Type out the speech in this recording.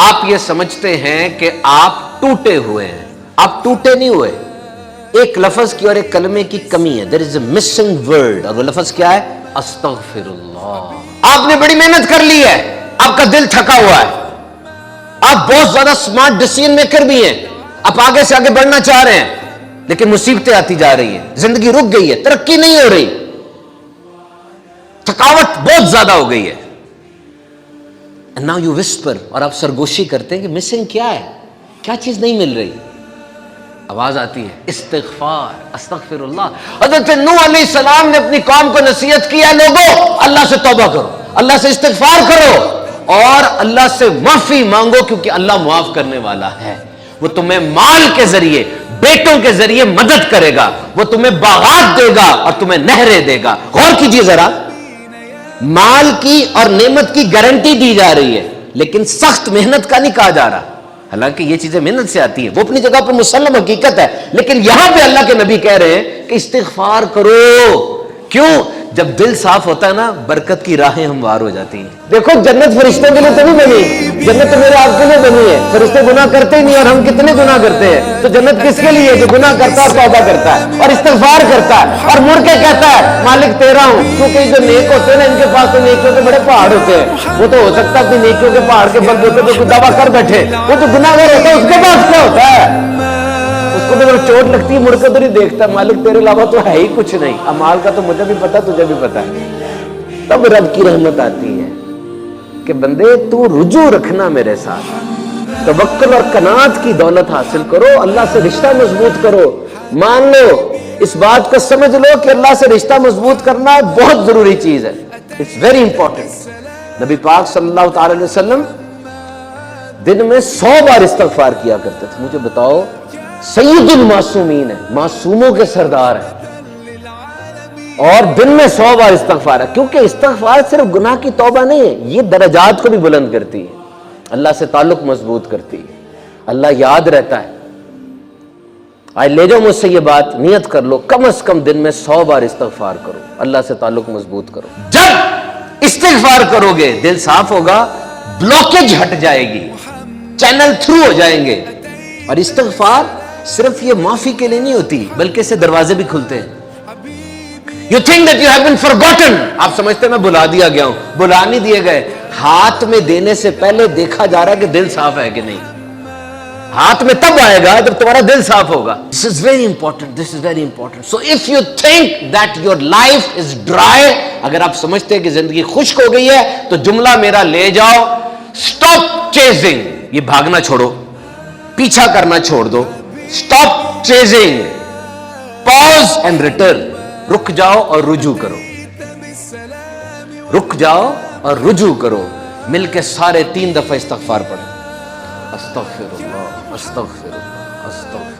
آپ یہ سمجھتے ہیں کہ آپ ٹوٹے ہوئے ہیں، آپ ٹوٹے نہیں ہوئے، ایک لفظ کی اور ایک کلمے کی کمی ہے، there is a missing word، اور وہ لفظ کیا ہے؟ استغفر اللہ۔ آپ نے بڑی محنت کر لی ہے، آپ کا دل تھکا ہوا ہے، آپ بہت زیادہ سمارٹ ڈیسیژن میکر بھی ہیں، آپ آگے سے آگے بڑھنا چاہ رہے ہیں، لیکن مصیبتیں آتی جا رہی ہیں، زندگی رک گئی ہے، ترقی نہیں ہو رہی، تھکاوٹ بہت زیادہ ہو گئی ہے۔ And now you whisper، اور آپ سرگوشی کرتے ہیں کہ مسنگ کیا ہے، کیا چیز نہیں مل رہی؟ آواز آتی ہے استغفار، استغفر اللہ۔ حضرت نوح علیہ السلام نے اپنی قوم کو نصیحت کی ہے، لوگوں اللہ سے توبہ کرو، اللہ سے استغفار کرو اور اللہ سے معافی مانگو، کیونکہ اللہ معاف کرنے والا ہے۔ وہ تمہیں مال کے ذریعے، بیٹوں کے ذریعے مدد کرے گا، وہ تمہیں باغات دے گا اور تمہیں نہریں دے گا۔ غور کیجیے ذرا، مال کی اور نعمت کی گارنٹی دی جا رہی ہے، لیکن سخت محنت کا نہیں کہا جا رہا، حالانکہ یہ چیزیں محنت سے آتی ہیں، وہ اپنی جگہ پر مسلم حقیقت ہے، لیکن یہاں پہ اللہ کے نبی کہہ رہے ہیں کہ استغفار کرو۔ کیوں؟ جب دل صاف ہوتا ہے نا، برکت کی راہیں ہموار ہو جاتی ہیں۔ دیکھو جنت فرشتوں کے لیے تو نہیں بنی، جنت تو میرے آپ کے لیے بنی ہے، فرشتے گناہ کرتے ہی نہیں، اور ہم کتنے گناہ کرتے ہیں، تو جنت کس کے لیے؟ جو گناہ کرتا ہے، توبہ کرتا ہے اور استغفار کرتا ہے اور مڑ کے کہتا ہے مالک تیرا ہوں۔ کیونکہ جو نیک ہوتے ہیں نا، ان کے پاس تو نیکیوں کے بڑے پہاڑ ہوتے ہیں، وہ تو ہو سکتا ہے اپنی نیکیوں کے پہاڑ کے بل بوتے پہ کوئی دعویٰ کر بیٹھے، وہ تو گناہ گار ہوتا ہے، اس کے پاس کیا ہوتا ہے؟ اس کو تو جب چوٹ لگتی ہے مڑ کے تو نہیں دیکھتا، مالک تیرے علاوہ تو ہے ہی کچھ نہیں، امال کا تو مجھے بھی پتا، تجھے بھی پتا ہے۔ تب رب کی رحمت آتی ہے کہ بندے تو رجوع رکھنا میرے ساتھ، توکل اور قناعت کی دولت حاصل کرو، اللہ سے رشتہ مضبوط کرو۔ مان لو، اس بات کو سمجھ لو کہ اللہ سے رشتہ مضبوط کرنا بہت ضروری چیز ہے، اٹس ویری امپورٹنٹ۔ نبی پاک صلی اللہ تعالی علیہ وسلم دن میں 100 بار استغفار کیا کرتے تھے۔ مجھے بتاؤ، سید المعصومین ہے، معصوموں کے سردار ہیں، اور دن میں 100 بار استغفار ہے، کیونکہ استغفار صرف گناہ کی توبہ نہیں ہے، یہ درجات کو بھی بلند کرتی ہے، اللہ سے تعلق مضبوط کرتی ہے، اللہ یاد رہتا ہے۔ آج لے جاؤ مجھ سے یہ بات، نیت کر لو، کم از کم دن میں 100 بار استغفار کرو، اللہ سے تعلق مضبوط کرو۔ جب استغفار کرو گے دل صاف ہوگا، بلوکیج ہٹ جائے گی، چینل تھرو ہو جائیں گے۔ اور استغفار صرف یہ معافی کے لیے نہیں ہوتی، بلکہ اس سے دروازے بھی کھلتے ہیں۔ You think that you have been forgotten، آپ سمجھتے ہیں میں بلا دیا گیا ہوں، بلا نہیں دیے گئے، ہاتھ میں دینے سے پہلے دیکھا جا رہا ہے کہ دل صاف ہے کہ نہیں۔ ہاتھ میں تب آئے گا جب تمہارا دل صاف ہوگا۔ This is very important، this is very important۔ So if you think that your life is dry، اگر آپ سمجھتے ہیں کہ زندگی خشک ہو گئی ہے، تو جملہ میرا لے جاؤ، stop chasing، یہ بھاگنا چھوڑو، پیچھا کرنا چھوڑ دو، stop chasing، pause and return، رک جاؤ اور رجوع کرو، رک جاؤ اور رجوع کرو۔ مل کے سارے 3 دفعہ استغفار پڑھیں، استغفر اللہ، استغفر اللہ، استغفر